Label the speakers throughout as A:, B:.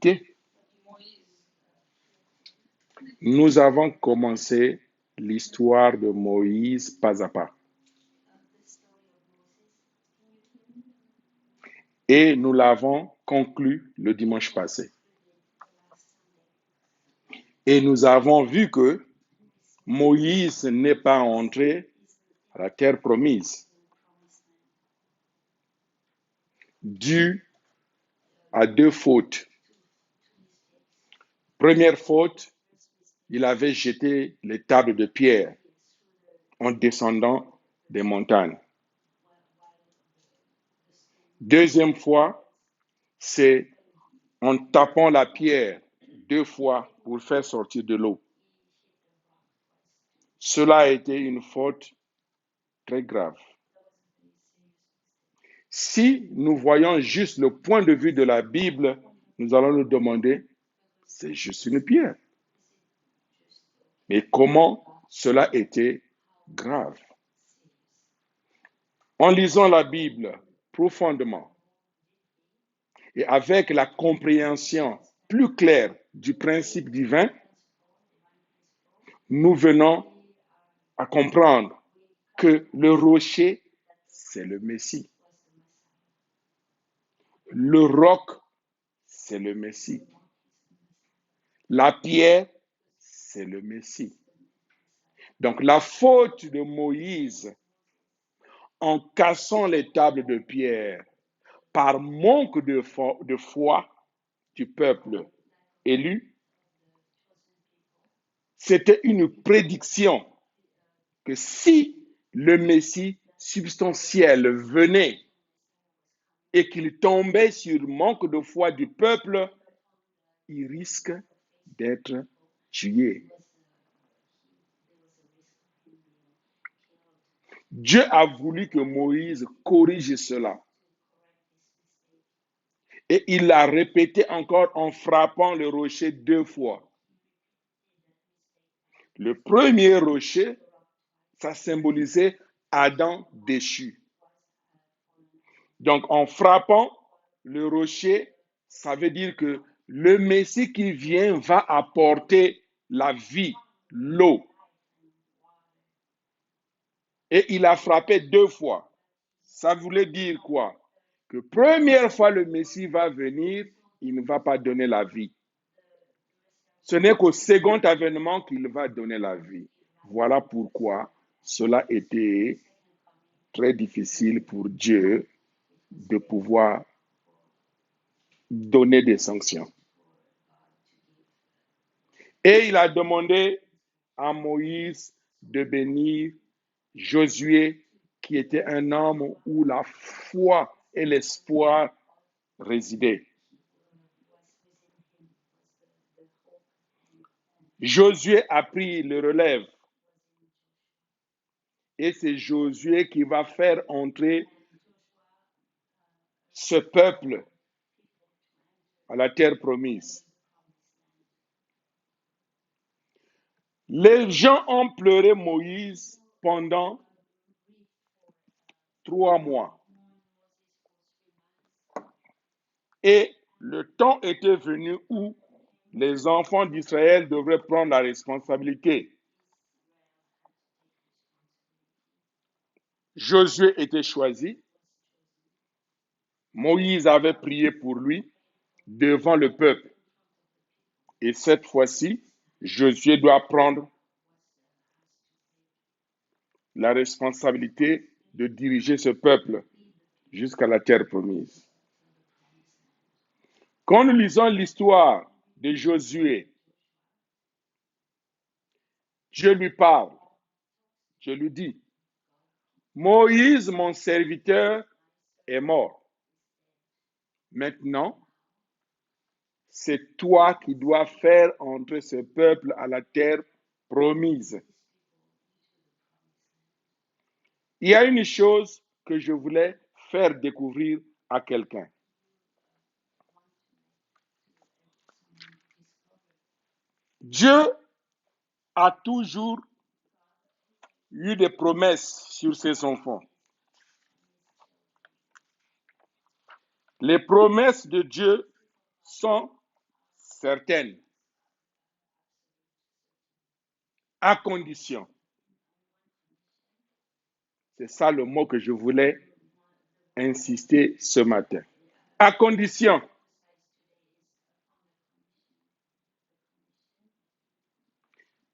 A: Écoutez, nous avons commencé l'histoire de Moïse pas à pas. Et nous l'avons conclu le dimanche passé. Et nous avons vu que Moïse n'est pas entré à la terre promise, dû à 2 fautes. Première faute, il avait jeté les tables de pierre en descendant des montagnes. Deuxième fois, c'est en tapant la pierre 2 fois pour faire sortir de l'eau. Cela a été une faute très grave. Si nous voyons juste le point de vue de la Bible, nous allons nous demander, c'est juste une pierre. Mais comment cela était grave? En lisant la Bible profondément et avec la compréhension plus claire du principe divin, nous venons à comprendre que le rocher, c'est le Messie. Le roc, c'est le Messie. La pierre, c'est le Messie. Donc la faute de Moïse en cassant les tables de pierre par manque de foi du peuple élu, c'était une prédiction que si le Messie substantiel venait et qu'il tombait sur manque de foi du peuple, il risque d'être tué. Dieu a voulu que Moïse corrige cela. Et il l'a répété encore en frappant le rocher 2 fois. Le premier rocher, ça symbolisait Adam déchu. Donc en frappant le rocher, ça veut dire que le Messie qui vient va apporter la vie, l'eau. Et il a frappé 2 fois. Ça voulait dire quoi? Que première fois le Messie va venir, il ne va pas donner la vie. Ce n'est qu'au second avènement qu'il va donner la vie. Voilà pourquoi cela était très difficile pour Dieu de pouvoir donner des sanctions. Et il a demandé à Moïse de bénir Josué, qui était un homme où la foi et l'espoir résidaient. Josué a pris le relève. Et c'est Josué qui va faire entrer ce peuple à la terre promise. Les gens ont pleuré Moïse pendant 3 mois. Et le temps était venu où les enfants d'Israël devraient prendre la responsabilité. Josué était choisi. Moïse avait prié pour lui devant le peuple. Et cette fois-ci, Josué doit prendre la responsabilité de diriger ce peuple jusqu'à la terre promise. Quand nous lisons l'histoire de Josué, Dieu lui parle. Je lui dis, Moïse, mon serviteur, est mort. Maintenant, c'est toi qui dois faire entrer ce peuple à la terre promise. Il y a une chose que je voulais faire découvrir à quelqu'un. Dieu a toujours eu des promesses sur ses enfants. Les promesses de Dieu sont certaine, à condition. C'est ça le mot que je voulais insister ce matin. À condition.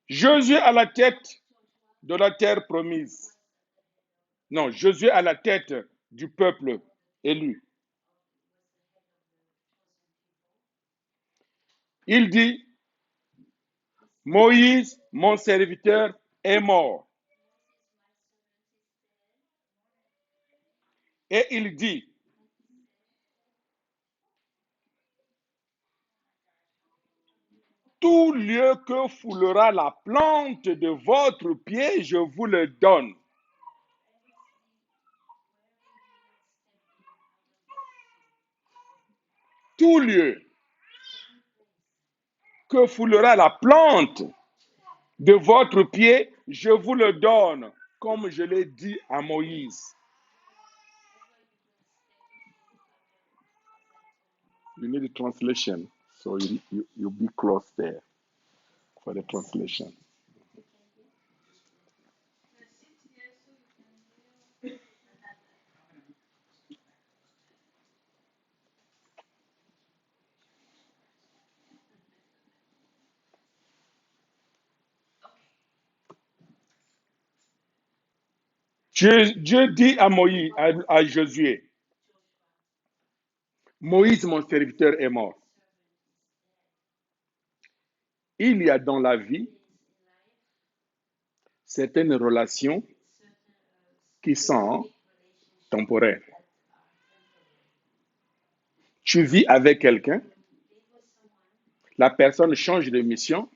A: Josué à la tête de la terre promise. Non, Josué à la tête du peuple élu. Il dit, Moïse, mon serviteur, est mort. Et il dit, tout lieu que foulera la plante de votre pied, je vous le donne. Tout lieu que foulera la plante de votre pied, je vous le donne, comme je l'ai dit à Moïse. You need a translation, so you be close there for the translation. Dieu dit à Moïse, à Josué, Moïse, mon serviteur, est mort. Il y a dans la vie certaines relations qui sont temporaires. Tu vis avec quelqu'un, la personne change de mission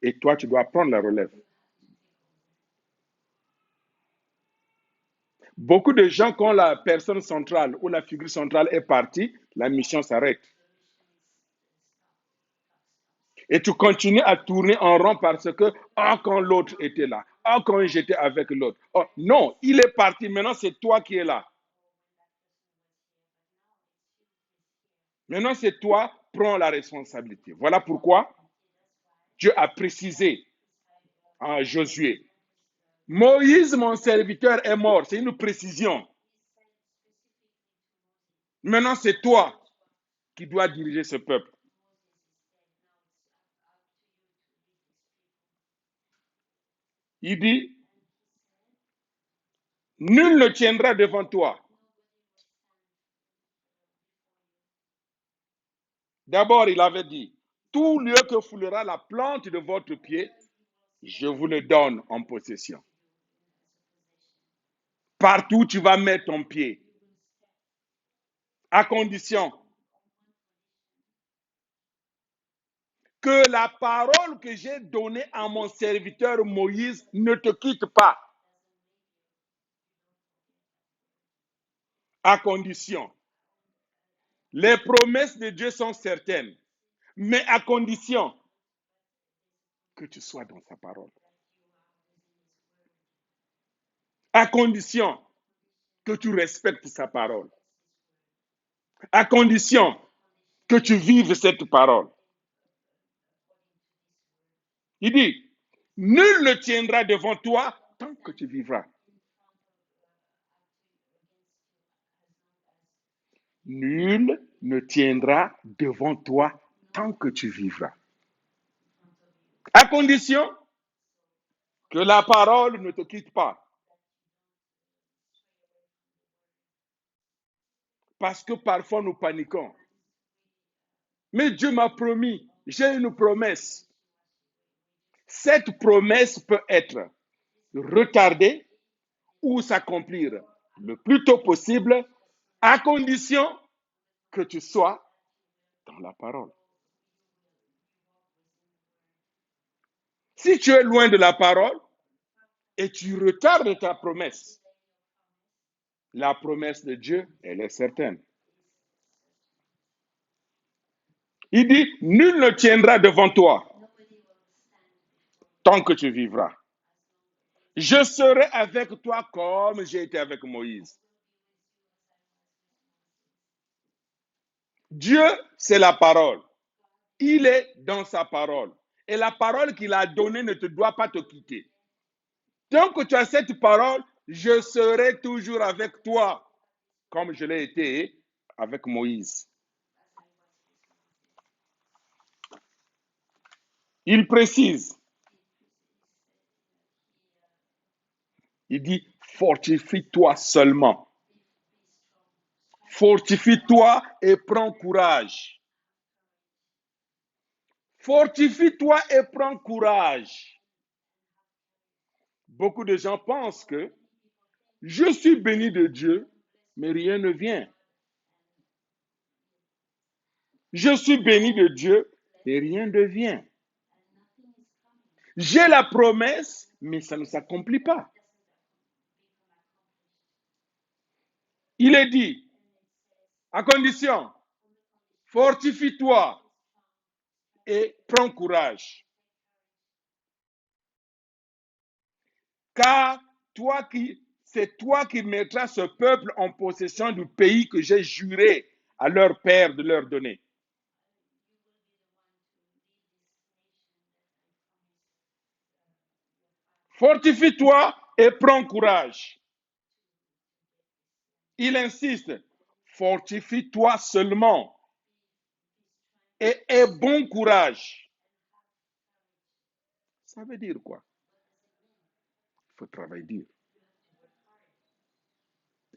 A: et toi, tu dois prendre la relève. Beaucoup de gens, quand la personne centrale ou la figure centrale est partie, la mission s'arrête. Et tu continues à tourner en rond parce que, quand l'autre était là, quand j'étais avec l'autre. Oh, non, il est parti, maintenant c'est toi qui es là. Maintenant c'est toi, prends la responsabilité. Voilà pourquoi Dieu a précisé à Josué, Moïse, mon serviteur, est mort. C'est une précision. Maintenant c'est toi qui dois diriger ce peuple. Il dit, nul ne tiendra devant toi. D'abord, il avait dit, tout lieu que foulera la plante de votre pied, je vous le donne en possession. Partout où tu vas mettre ton pied, à condition que la parole que j'ai donnée à mon serviteur Moïse ne te quitte pas. À condition. Les promesses de Dieu sont certaines, mais à condition que tu sois dans sa parole. À condition que tu respectes sa parole. À condition que tu vives cette parole. Il dit, nul ne tiendra devant toi tant que tu vivras. Nul ne tiendra devant toi tant que tu vivras. À condition que la parole ne te quitte pas. Parce que parfois nous paniquons. Mais Dieu m'a promis, j'ai une promesse. Cette promesse peut être retardée ou s'accomplir le plus tôt possible, à condition que tu sois dans la parole. Si tu es loin de la parole et tu retardes ta promesse, la promesse de Dieu, elle est certaine. Il dit, nul ne tiendra devant toi tant que tu vivras. Je serai avec toi comme j'ai été avec Moïse. Dieu, c'est la parole. Il est dans sa parole. Et la parole qu'il a donnée ne te doit pas te quitter. Tant que tu as cette parole, je serai toujours avec toi, comme je l'ai été avec Moïse. Il précise, il dit, fortifie-toi seulement. Fortifie-toi et prends courage. Fortifie-toi et prends courage. Beaucoup de gens pensent que je suis béni de Dieu, mais rien ne vient. Je suis béni de Dieu, et rien ne vient. J'ai la promesse, mais ça ne s'accomplit pas. Il est dit, à condition, fortifie-toi et prends courage. Car c'est toi qui mettras ce peuple en possession du pays que j'ai juré à leur père de leur donner. Fortifie-toi et prends courage. Il insiste, fortifie-toi seulement et aie bon courage. Ça veut dire quoi? Il faut travailler dur.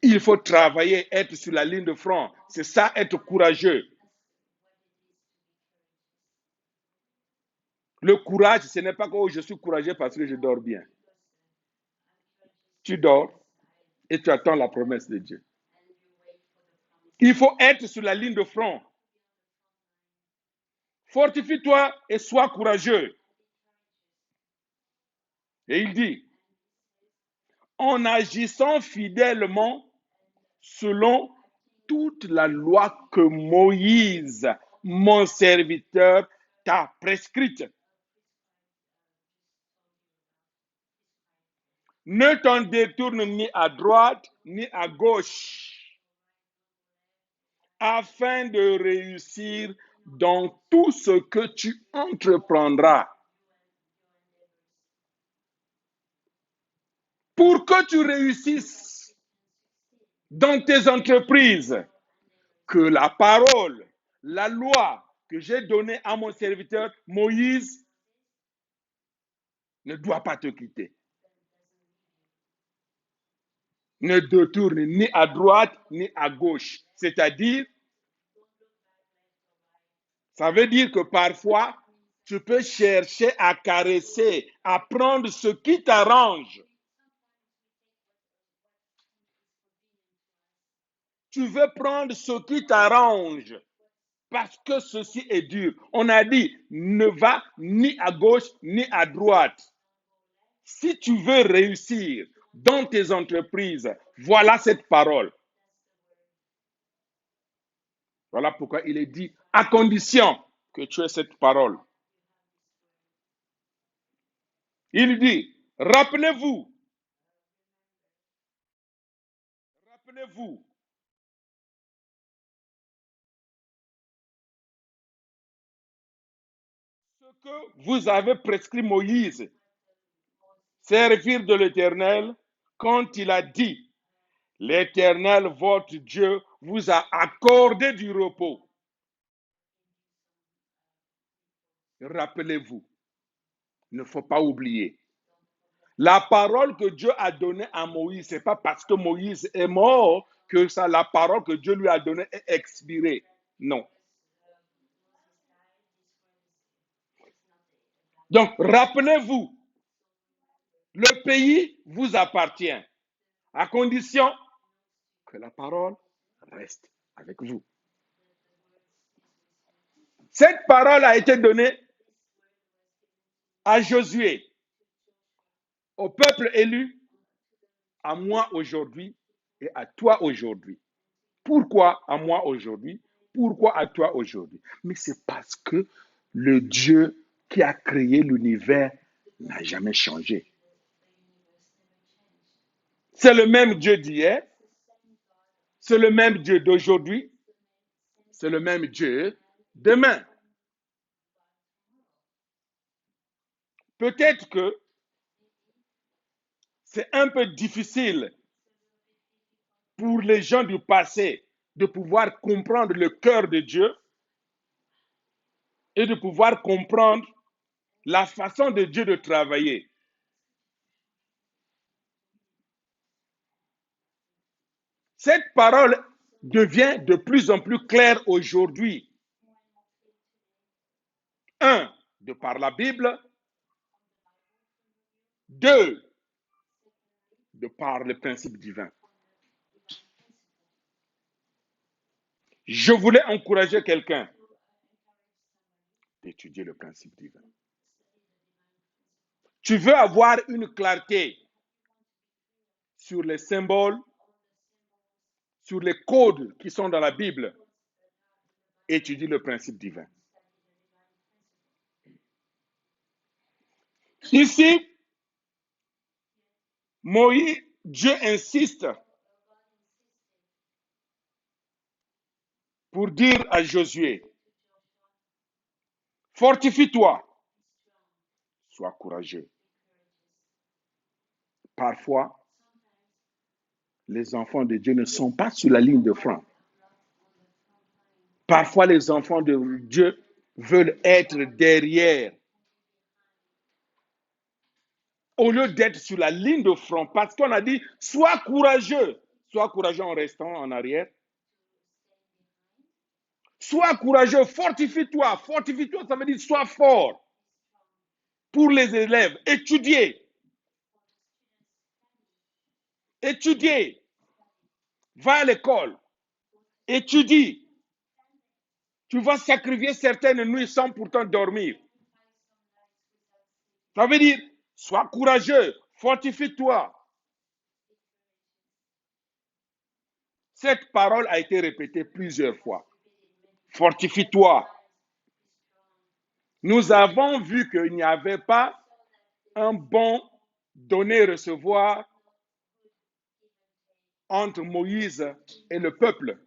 A: Il faut travailler, être sur la ligne de front. C'est ça, être courageux. Le courage, ce n'est pas que je suis courageux parce que je dors bien. Tu dors et tu attends la promesse de Dieu. Il faut être sur la ligne de front. Fortifie-toi et sois courageux. Et il dit, en agissant fidèlement selon toute la loi que Moïse, mon serviteur, t'a prescrite. Ne t'en détourne ni à droite ni à gauche, afin de réussir dans tout ce que tu entreprendras. Pour que tu réussisses dans tes entreprises, que la parole, la loi que j'ai donnée à mon serviteur Moïse ne doit pas te quitter. Ne détourne ni à droite ni à gauche. C'est-à-dire, ça veut dire que parfois, tu peux chercher à caresser, à prendre ce qui t'arrange. Tu veux prendre ce qui t'arrange parce que ceci est dur. On a dit, ne va ni à gauche ni à droite. Si tu veux réussir dans tes entreprises, voilà cette parole. Voilà pourquoi il est dit, à condition que tu aies cette parole. Il dit, rappelez-vous, ce que vous avez prescrit Moïse, servir de l'Éternel, quand il a dit, l'Éternel, votre Dieu, vous a accordé du repos. Rappelez-vous, il ne faut pas oublier. La parole que Dieu a donnée à Moïse, ce n'est pas parce que Moïse est mort que ça, la parole que Dieu lui a donnée est expirée. Non. Donc, rappelez-vous, le pays vous appartient, à condition que la parole reste avec vous. Cette parole a été donnée à Josué, au peuple élu, à moi aujourd'hui et à toi aujourd'hui. Pourquoi à moi aujourd'hui? Pourquoi à toi aujourd'hui? Mais c'est parce que le Dieu qui a créé l'univers n'a jamais changé. C'est le même Dieu d'hier, c'est le même Dieu d'aujourd'hui, c'est le même Dieu demain. Peut-être que c'est un peu difficile pour les gens du passé de pouvoir comprendre le cœur de Dieu et de pouvoir comprendre la façon de Dieu de travailler. Cette parole devient de plus en plus claire aujourd'hui. Un, de par la Bible. Deux, de par le principe divin. Je voulais encourager quelqu'un d'étudier le principe divin. Tu veux avoir une clarté sur les symboles, sur les codes qui sont dans la Bible, étudie le principe divin. Ici, Moïse, Dieu insiste pour dire à Josué, fortifie-toi, sois courageux. Parfois, les enfants de Dieu ne sont pas sur la ligne de front. Parfois, les enfants de Dieu veulent être derrière au lieu d'être sur la ligne de front, parce qu'on a dit, sois courageux en restant en arrière. Sois courageux, fortifie-toi, ça veut dire sois fort. Pour les élèves, étudier, va à l'école, étudie. Tu vas sacrifier certaines nuits sans pourtant dormir. Ça veut dire, sois courageux, fortifie-toi. Cette parole a été répétée plusieurs fois. Fortifie-toi. Nous avons vu qu'il n'y avait pas un bon donner-recevoir entre Moïse et le peuple.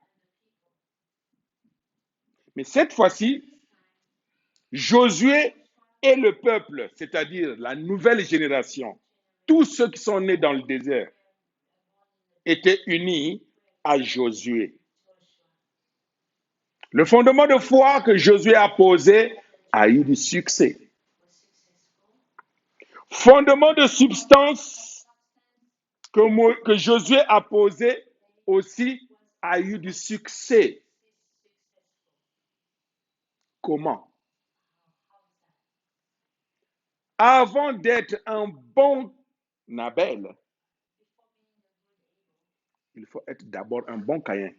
A: Mais cette fois-ci, Josué et le peuple, c'est-à-dire la nouvelle génération, tous ceux qui sont nés dans le désert, étaient unis à Josué. Le fondement de foi que Josué a posé a eu du succès. Fondement de substance que Josué a posé aussi a eu du succès. Comment? Avant d'être un bon Abel, il faut être d'abord un bon Caïn.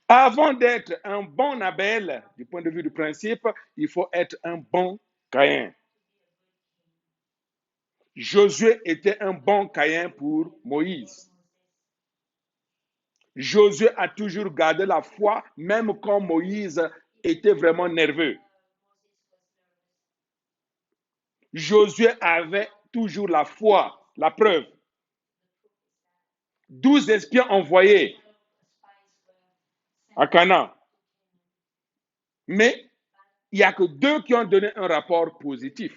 A: Avant d'être un bon Abel, du point de vue du principe, il faut être un bon Caïn. Josué était un bon Caïn pour Moïse. Josué a toujours gardé la foi, même quand Moïse était vraiment nerveux. Josué avait toujours la foi, la preuve. 12 espions envoyés à Canaan. Mais il n'y a que 2 qui ont donné un rapport positif.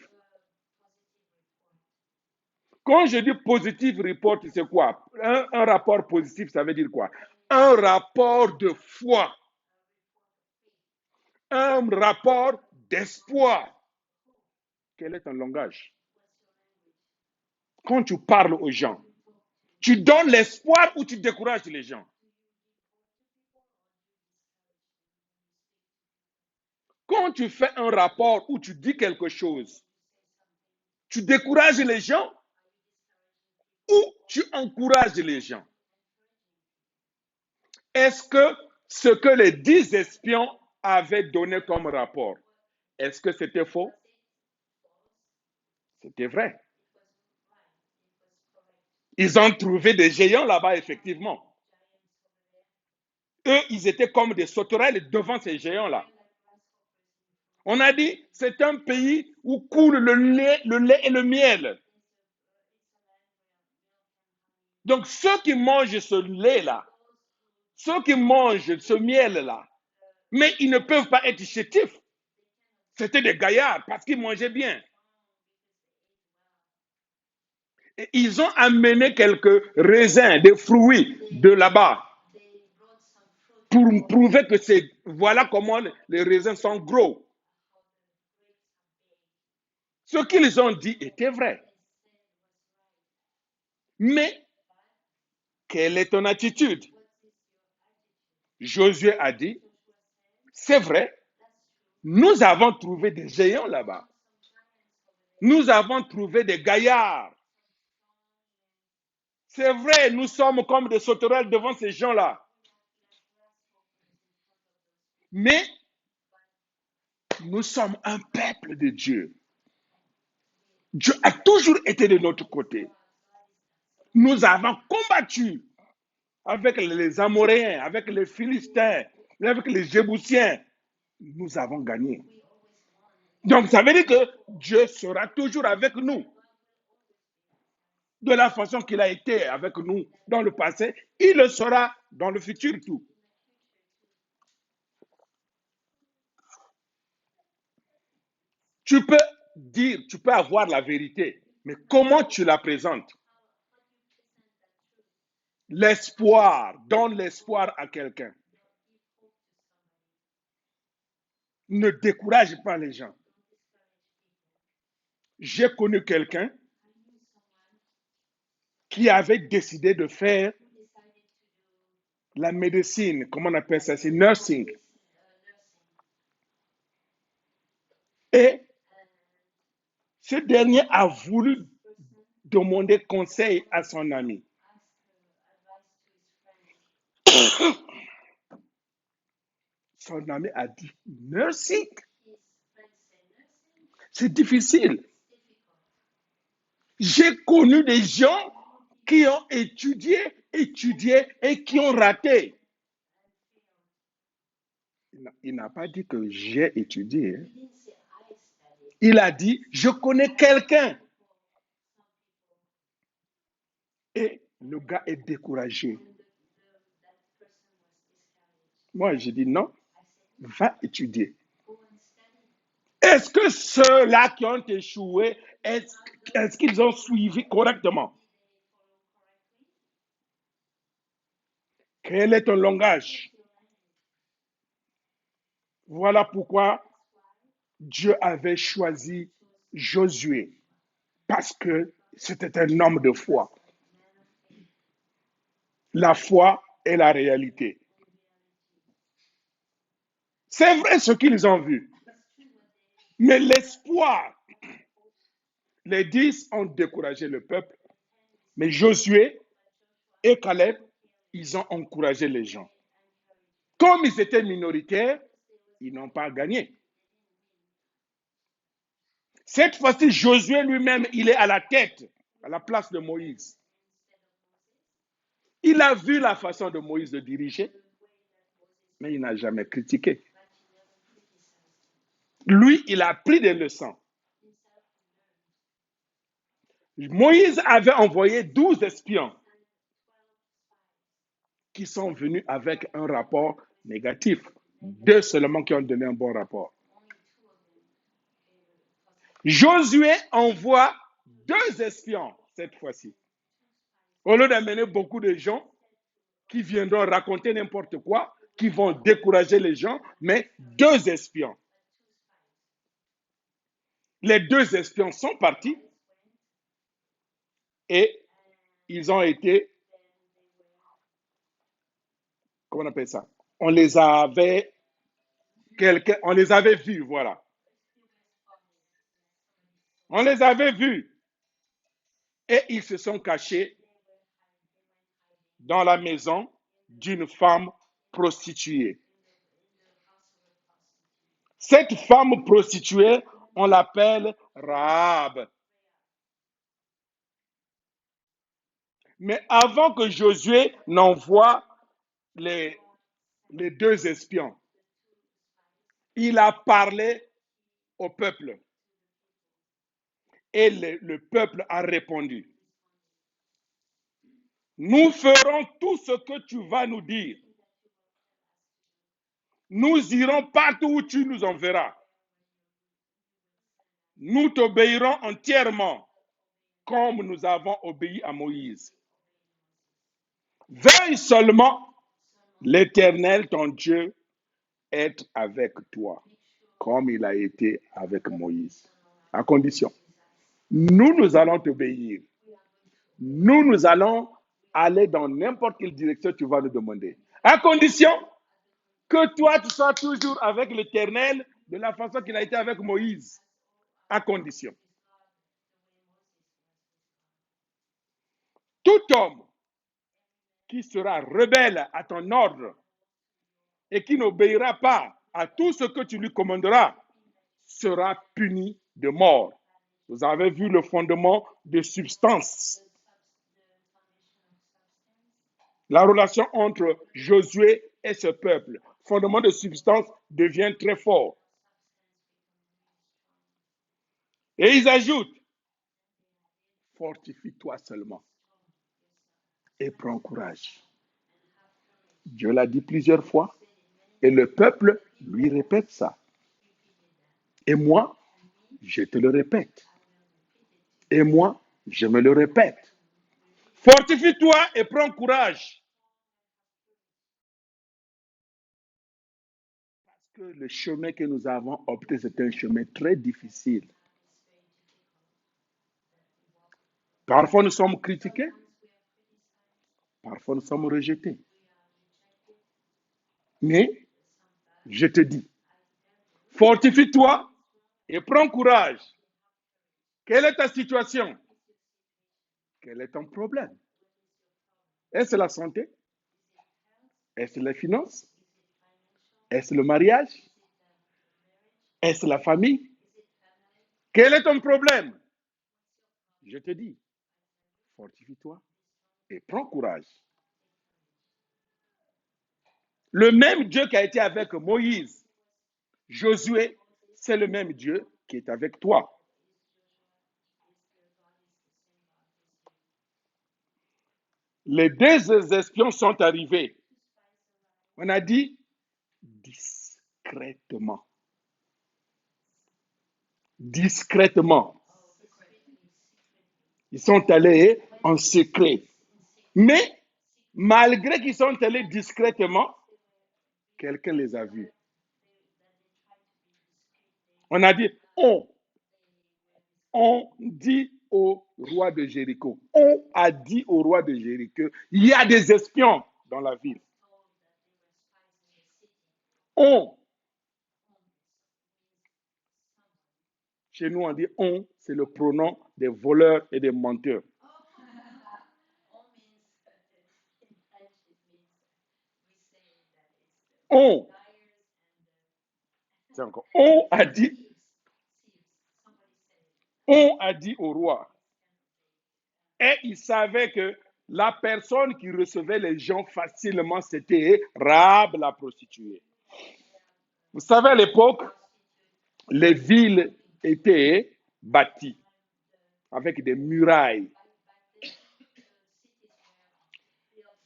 A: Quand je dis positive report, c'est quoi? Un rapport positif, ça veut dire quoi? Un rapport de foi. Un rapport d'espoir. Quel est ton langage? Quand tu parles aux gens, tu donnes l'espoir ou tu décourages les gens? Quand tu fais un rapport où tu dis quelque chose, tu décourages les gens ou tu encourages les gens? Est-ce que ce que les 10 espions avaient donné comme rapport, est-ce que c'était faux? C'était vrai. Ils ont trouvé des géants là-bas, effectivement. Eux, ils étaient comme des sauterelles devant ces géants-là. On a dit, c'est un pays où coule le lait et le miel. Donc, ceux qui mangent ce lait-là, ceux qui mangent ce miel-là, mais ils ne peuvent pas être chétifs. C'était des gaillards parce qu'ils mangeaient bien. Et ils ont amené quelques raisins, des fruits de là-bas pour prouver que c'est voilà comment les raisins sont gros. Ce qu'ils ont dit était vrai. Mais quelle est ton attitude? Josué a dit, c'est vrai, nous avons trouvé des géants là-bas. Nous avons trouvé des gaillards. C'est vrai, nous sommes comme des sauterelles devant ces gens-là. Mais nous sommes un peuple de Dieu. Dieu a toujours été de notre côté. Nous avons combattu avec les Amoréens, avec les Philistins, avec les Jébusiens. Nous avons gagné. Donc, ça veut dire que Dieu sera toujours avec nous. De la façon qu'il a été avec nous dans le passé, il le sera dans le futur tout. Tu peux dire, tu peux avoir la vérité, mais comment tu la présentes? L'espoir, donne l'espoir à quelqu'un. Ne décourage pas les gens. J'ai connu quelqu'un qui avait décidé de faire la médecine, comment on appelle ça, c'est nursing. Et ce dernier a voulu demander conseil à son ami. Son ami a dit, nursing, c'est difficile. J'ai connu des gens qui ont étudié et qui ont raté. Il n'a pas dit que j'ai étudié. Il a dit, je connais quelqu'un. Et le gars est découragé. Moi, j'ai dit non, va étudier. Est-ce que ceux-là qui ont échoué, est-ce qu'ils ont suivi correctement? Quel est ton langage? Voilà pourquoi Dieu avait choisi Josué, parce que c'était un homme de foi. La foi est la réalité. C'est vrai ce qu'ils ont vu, mais l'espoir, les 10 ont découragé le peuple, mais Josué et Caleb, ils ont encouragé les gens. Comme ils étaient minoritaires, ils n'ont pas gagné. Cette fois-ci, Josué lui-même, il est à la tête, à la place de Moïse. Il a vu la façon de Moïse de diriger, mais il n'a jamais critiqué. Lui, il a pris des leçons. Moïse avait envoyé 12 espions qui sont venus avec un rapport négatif. 2 seulement qui ont donné un bon rapport. Josué envoie 2 espions cette fois-ci. Au lieu d'amener beaucoup de gens qui viendront raconter n'importe quoi, qui vont décourager les gens, mais 2 espions. Les 2 espions sont partis et ils ont été, comment on appelle ça? On les avait vus, voilà. On les avait vus et ils se sont cachés dans la maison d'une femme prostituée. Cette femme prostituée, on l'appelle Rahab. Mais avant que Josué n'envoie les 2 espions, il a parlé au peuple. Et le peuple a répondu, nous ferons tout ce que tu vas nous dire. Nous irons partout où tu nous enverras. nous t'obéirons entièrement, comme nous avons obéi à Moïse. Veuille seulement l'Éternel, ton Dieu, être avec toi, comme il a été avec Moïse. À condition, nous allons t'obéir. Nous allons aller dans n'importe quelle direction tu vas nous demander. À condition que toi, tu sois toujours avec l'Éternel de la façon qu'il a été avec Moïse. À condition. Tout homme qui sera rebelle à ton ordre et qui n'obéira pas à tout ce que tu lui commanderas sera puni de mort. Vous avez vu le fondement de substance. La relation entre Josué et ce peuple, fondement de substance, devient très fort. Et ils ajoutent, fortifie-toi seulement et prends courage. Dieu l'a dit plusieurs fois et le peuple lui répète ça. Et moi, je te le répète. Et moi, je me le répète. Fortifie-toi et prends courage. Parce que le chemin que nous avons opté, c'est un chemin très difficile. Parfois, nous sommes critiqués. Parfois, nous sommes rejetés. Mais, je te dis, fortifie-toi et prends courage. Quelle est ta situation? Quel est ton problème? Est-ce la santé? Est-ce les finances? Est-ce le mariage? Est-ce la famille? Quel est ton problème? Je te dis, fortifie-toi et prends courage. Le même Dieu qui a été avec Moïse, Josué, c'est le même Dieu qui est avec toi. Les deux espions sont arrivés. On a dit discrètement. Discrètement. Ils sont allés en secret. Mais, malgré qu'ils sont allés discrètement, quelqu'un les a vus. On a dit, on dit au roi de Jéricho, on a dit au roi de Jéricho, il y a des espions dans la ville. On, chez nous on dit on, c'est le pronom des voleurs et des menteurs. On, c'est encore, on a dit au roi. Et il savait que la personne qui recevait les gens facilement, c'était Rahab la prostituée. Vous savez, à l'époque, les villes étaient bâties avec des murailles.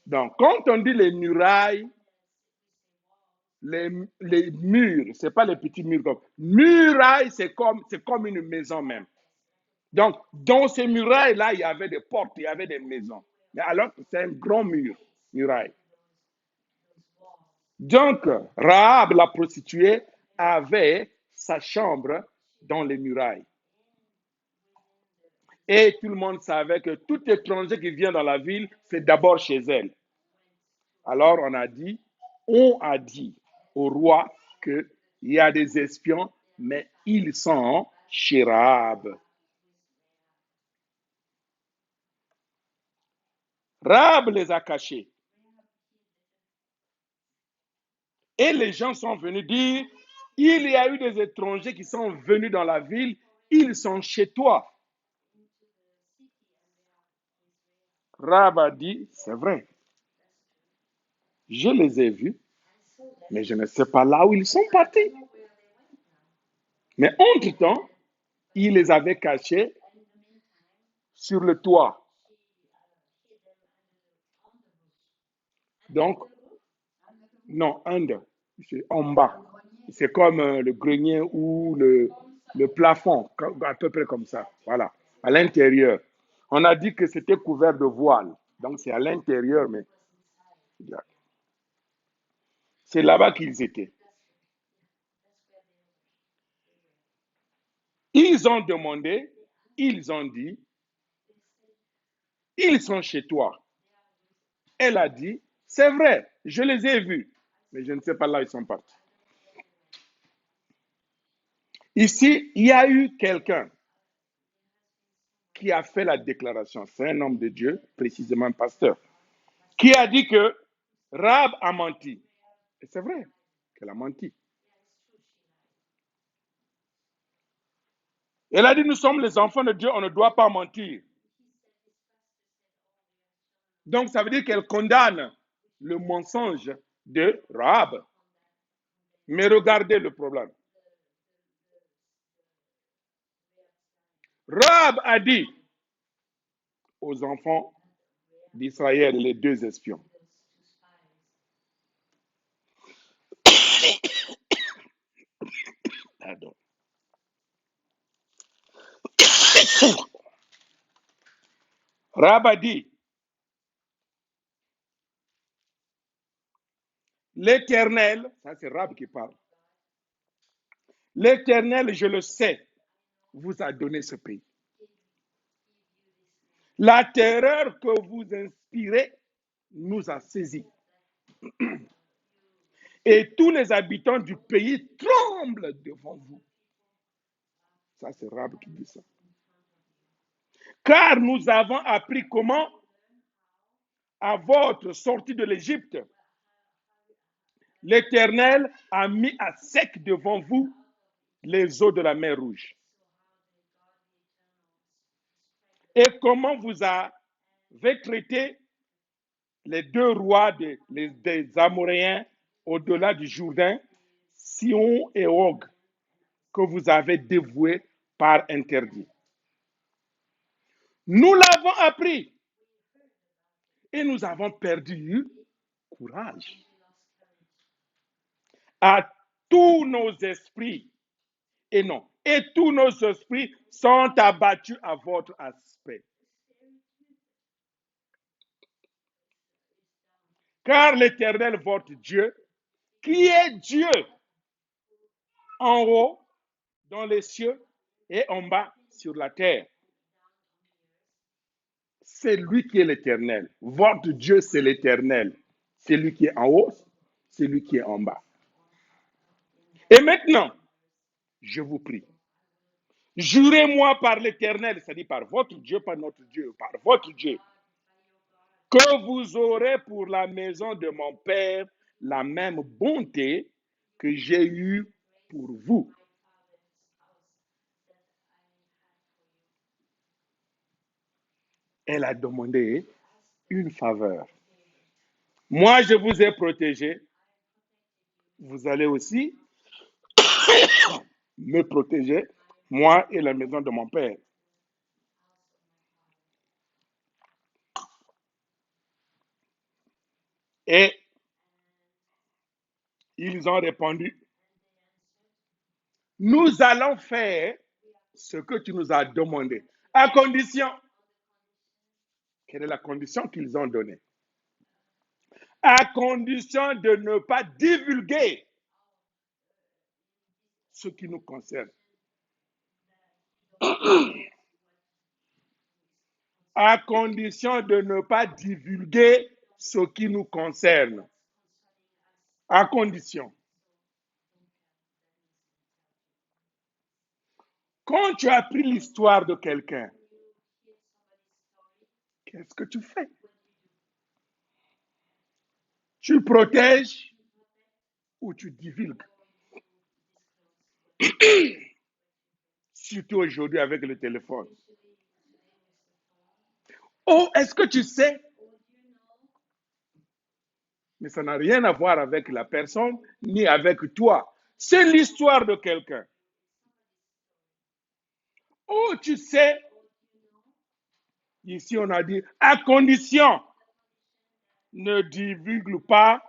A: Donc, quand on dit les murailles, les murs, ce n'est pas les petits murs. Murailles, c'est comme une maison même. Donc, dans ces murailles-là, il y avait des portes, il y avait des maisons. Mais alors, c'est un grand muraille. Donc, Rahab, la prostituée, avait sa chambre dans les murailles. Et tout le monde savait que tout étranger qui vient dans la ville, c'est d'abord chez elle. Alors, on a dit au roi qu'il y a des espions, mais ils sont chez Rahab. Rahab les a cachés. Et les gens sont venus dire, il y a eu des étrangers qui sont venus dans la ville, ils sont chez toi. Rahab a dit, c'est vrai. Je les ai vus, mais je ne sais pas là où ils sont partis. Mais entre-temps, il les avait cachés sur le toit. Donc, non, Inde, c'est en bas. C'est comme le grenier ou le... le plafond, à peu près comme ça. Voilà, à l'intérieur. On a dit que c'était couvert de voile. Donc c'est à l'intérieur, mais c'est là-bas qu'ils étaient. Ils ont demandé, ils ont dit, ils sont chez toi. Elle a dit, c'est vrai, je les ai vus, mais je ne sais pas là où ils sont partis. Ici, il y a eu quelqu'un qui a fait la déclaration. C'est un homme de Dieu, précisément un pasteur, qui a dit que Rahab a menti. Et c'est vrai qu'elle a menti. Elle a dit, nous sommes les enfants de Dieu, on ne doit pas mentir. Donc, ça veut dire qu'elle condamne le mensonge de Rahab. Mais regardez le problème. Rahab a dit aux enfants d'Israël, les deux espions, pardon. Rahab a dit, l'Éternel, ça c'est Rahab qui parle, l'Éternel, je le sais, vous a donné ce pays. La terreur que vous inspirez nous a saisis. Et tous les habitants du pays tremblent devant vous. Ça, c'est Rahab qui dit ça. Car nous avons appris comment, à votre sortie de l'Égypte, l'Éternel a mis à sec devant vous les eaux de la mer Rouge. Et comment vous avez traité les deux rois des Amoréens au-delà du Jourdain, Sion et Og, que vous avez dévoués par interdit. Nous l'avons appris et nous avons perdu courage. À tous nos esprits, et non, et tous nos esprits sont abattus à votre aspect. Car l'Éternel, votre Dieu, qui est Dieu en haut, dans les cieux, et en bas, sur la terre, c'est lui qui est l'Éternel. Votre Dieu, c'est l'Éternel. C'est lui qui est en haut, c'est lui qui est en bas. Et maintenant, je vous prie, jurez-moi par l'Éternel, c'est-à-dire par votre Dieu, pas notre Dieu, par votre Dieu, que vous aurez pour la maison de mon Père la même bonté que j'ai eue pour vous. Elle a demandé une faveur. Moi, je vous ai protégé. Vous allez aussi me protéger, moi et la maison de mon Père. Et ils ont répondu, nous allons faire ce que tu nous as demandé, à condition, quelle est la condition qu'ils ont donnée? À condition de ne pas divulguer ce qui nous concerne. À condition de ne pas divulguer ce qui nous concerne. À condition. Quand tu as appris l'histoire de quelqu'un, qu'est-ce que tu fais? Tu protèges ou tu divulgues? Surtout aujourd'hui avec le téléphone. Oh, est-ce que tu sais? Mais ça n'a rien à voir avec la personne ni avec toi. C'est l'histoire de quelqu'un. Oh, tu sais, ici on a dit, à condition, ne divulgue pas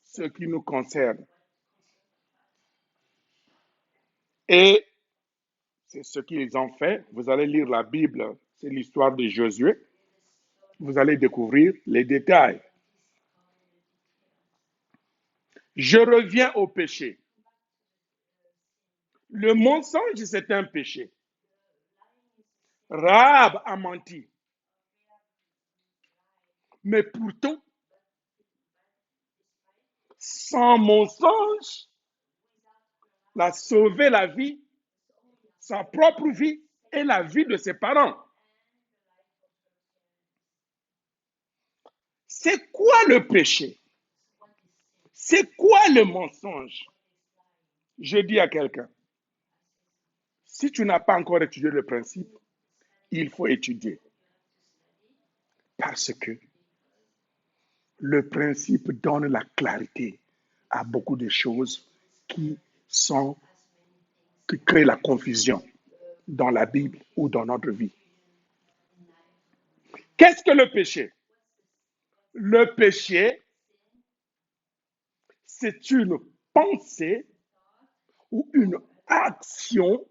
A: ce qui nous concerne. Et C'est ce qu'ils ont fait. Vous allez lire la Bible, c'est l'histoire de Josué. Vous allez découvrir les détails. Je reviens au péché. Le mensonge, c'est un péché. Rahab a menti. Mais pourtant, sans mensonge, elle a sauvé la vie, sa propre vie et la vie de ses parents. C'est quoi le péché? C'est quoi le mensonge? Je dis à quelqu'un, si tu n'as pas encore étudié le principe, il faut étudier. Parce que le principe donne la clarté à beaucoup de choses qui créent la confusion dans la Bible ou dans notre vie. Qu'est-ce que le péché? Le péché, c'est une pensée ou une action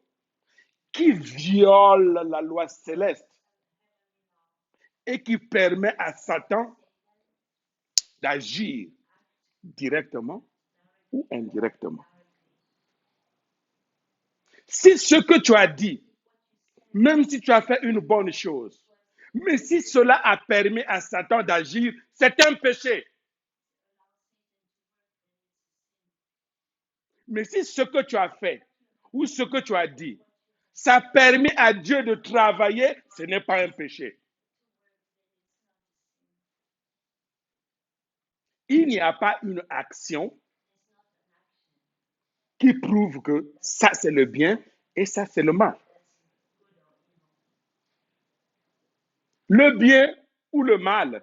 A: qui viole la loi céleste et qui permet à Satan d'agir directement ou indirectement. Si ce que tu as dit, même si tu as fait une bonne chose, mais si cela a permis à Satan d'agir, c'est un péché. Mais si ce que tu as fait ou ce que tu as dit, ça permet à Dieu de travailler, ce n'est pas un péché. Il n'y a pas une action qui prouve que ça c'est le bien et ça c'est le mal. Le bien ou le mal,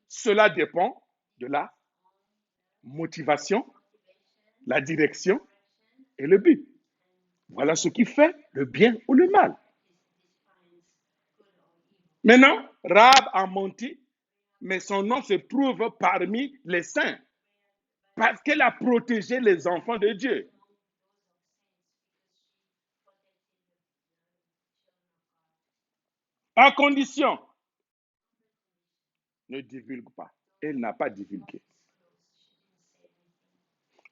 A: cela dépend de la motivation, la direction et le but. Voilà ce qui fait le bien ou le mal. Maintenant, Rahab a menti, mais son nom se trouve parmi les saints parce qu'elle a protégé les enfants de Dieu. À condition, ne divulgue pas. Elle n'a pas divulgué.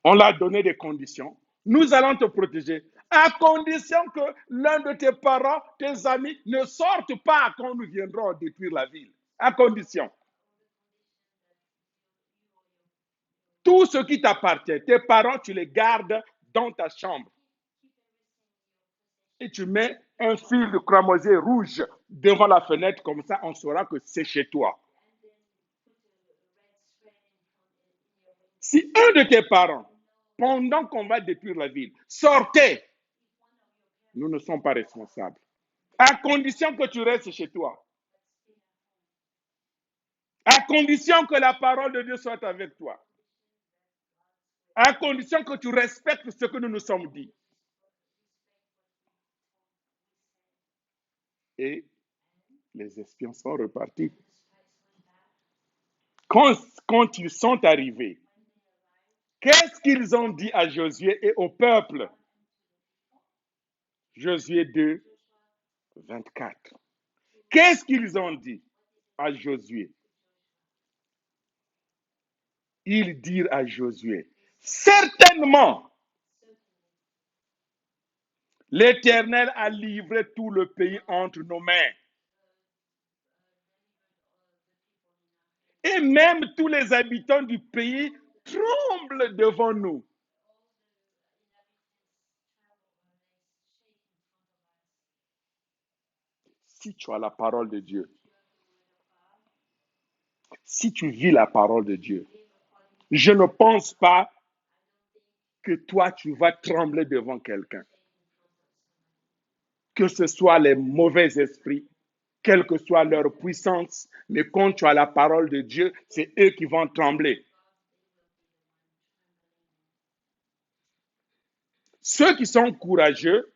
A: On l'a donné des conditions. Nous allons te protéger à condition que l'un de tes parents, tes amis, ne sortent pas quand nous viendrons détruire la ville. À condition. Tout ce qui t'appartient, tes parents, tu les gardes dans ta chambre. Et tu mets un fil de cramoisi rouge devant la fenêtre, comme ça on saura que c'est chez toi. Si un de tes parents, pendant qu'on va détruire la ville, sortait, nous ne sommes pas responsables. À condition que tu restes chez toi. À condition que la parole de Dieu soit avec toi. À condition que tu respectes ce que nous nous sommes dit. Et les espions sont repartis. Quand ils sont arrivés, qu'est-ce qu'ils ont dit à Josué et au peuple? Josué 2, 24. Qu'est-ce qu'ils ont dit à Josué? Ils dirent à Josué, certainement, l'Éternel a livré tout le pays entre nos mains. Et même tous les habitants du pays tremblent devant nous. Si tu as la parole de Dieu, si tu vis la parole de Dieu, je ne pense pas que toi, tu vas trembler devant quelqu'un. Que ce soit les mauvais esprits, quelle que soit leur puissance, mais quand tu as la parole de Dieu, c'est eux qui vont trembler. Ceux qui sont courageux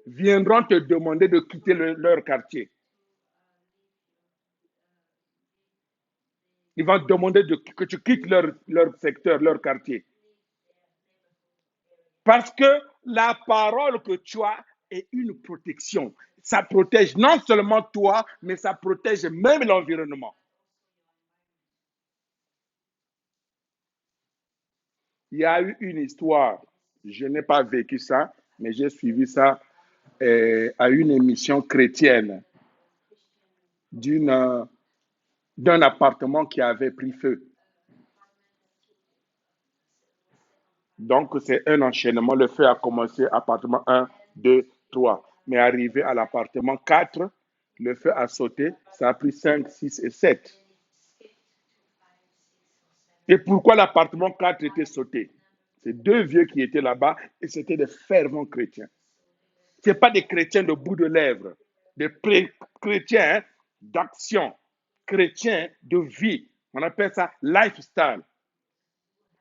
A: viendront te demander de quitter leur quartier. Ils vont te demander que tu quittes leur secteur, leur quartier. Parce que la parole que tu as est une protection. Ça protège non seulement toi, mais ça protège même l'environnement. Il y a eu une histoire, je n'ai pas vécu ça, mais j'ai suivi ça à une émission chrétienne d'un appartement qui avait pris feu. Donc, c'est un enchaînement. Le feu a commencé appartement 1, 2, 3. Mais arrivé à l'appartement 4, le feu a sauté. Ça a pris 5, 6 et 7. Et pourquoi l'appartement 4 était sauté? C'est deux vieux qui étaient là-bas et c'était des fervents chrétiens. Ce n'est pas des chrétiens de bout de lèvres, des chrétiens d'action, chrétiens de vie. On appelle ça lifestyle,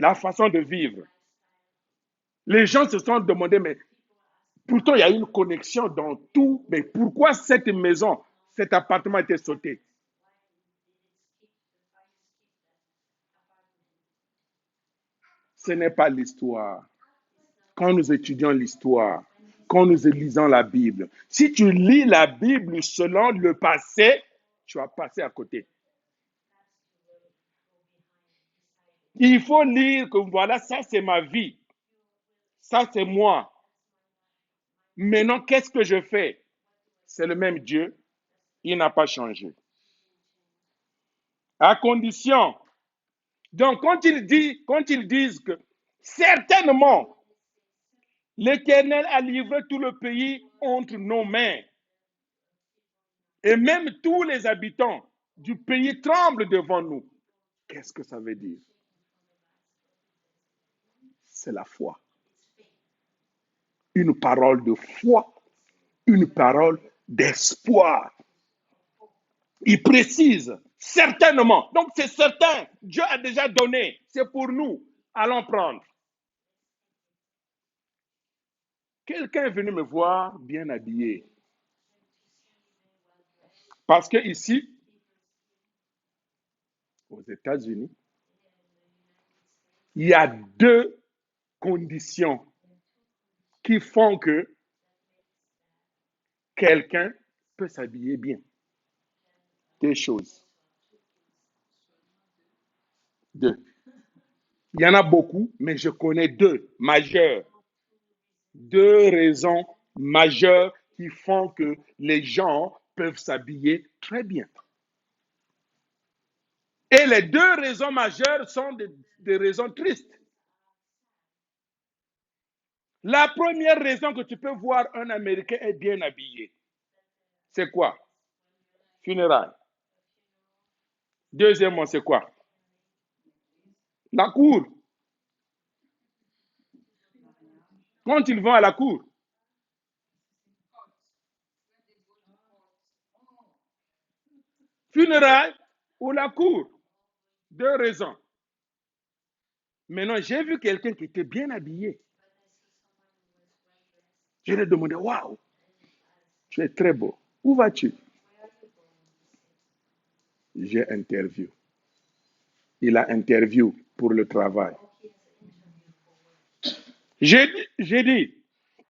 A: la façon de vivre. Les gens se sont demandé, mais pourtant il y a une connexion dans tout, mais pourquoi cette maison, cet appartement était sauté? Ce n'est pas l'histoire. Quand nous étudions l'histoire, quand nous lisons la Bible, si tu lis la Bible selon le passé, tu vas passer à côté. Il faut lire que voilà, ça c'est ma vie, ça c'est moi. Maintenant, qu'est-ce que je fais? C'est le même Dieu, il n'a pas changé. À condition. Donc, quand ils disent que certainement, l'Éternel a livré tout le pays entre nos mains, et même tous les habitants du pays tremblent devant nous. Qu'est-ce que ça veut dire? C'est la foi. Une parole de foi, une parole d'espoir. Il précise certainement. Donc c'est certain. Dieu a déjà donné. C'est pour nous. Allons prendre. Quelqu'un est venu me voir bien habillé. Parce que ici, aux États-Unis, il y a deux conditions qui font que quelqu'un peut s'habiller bien. Deux choses. Deux. Il y en a beaucoup, mais je connais deux majeures. Deux raisons majeures qui font que les gens peuvent s'habiller très bien. Et les deux raisons majeures sont des raisons tristes. La première raison que tu peux voir un Américain est bien habillé, c'est quoi? Funérailles. Deuxièmement, c'est quoi? La cour. Quand ils vont à la cour. Funérailles ou la cour. Deux raisons. Maintenant, j'ai vu quelqu'un qui était bien habillé. Je lui ai demandé, waouh, tu es très beau. Où vas-tu? J'ai interview. Il a interview pour le travail. J'ai dit,